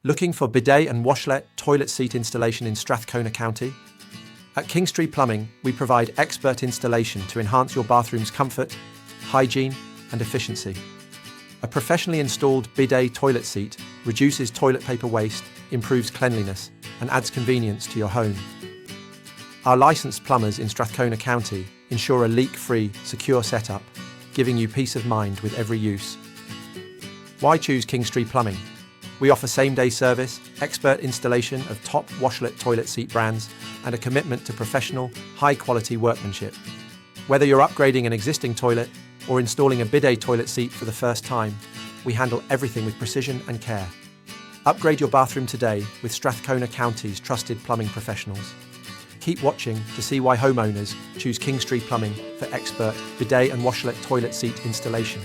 Looking for bidet and washlet toilet seat installation in Strathcona County? At Kingstree Plumbing, we provide expert installation to enhance your bathroom's comfort, hygiene, and efficiency. A professionally installed bidet toilet seat reduces toilet paper waste, improves cleanliness, and adds convenience to your home. Our licensed plumbers in Strathcona County ensure a leak-free, secure setup, giving you peace of mind with every use. Why choose Kingstree Plumbing? We offer same-day service, expert installation of top washlet toilet seat brands, and a commitment to professional, high-quality workmanship. Whether you're upgrading an existing toilet or installing a bidet toilet seat for the first time, we handle everything with precision and care. Upgrade your bathroom today with Strathcona County's trusted plumbing professionals. Keep watching to see why homeowners choose Kingstree Plumbing for expert bidet and washlet toilet seat installation.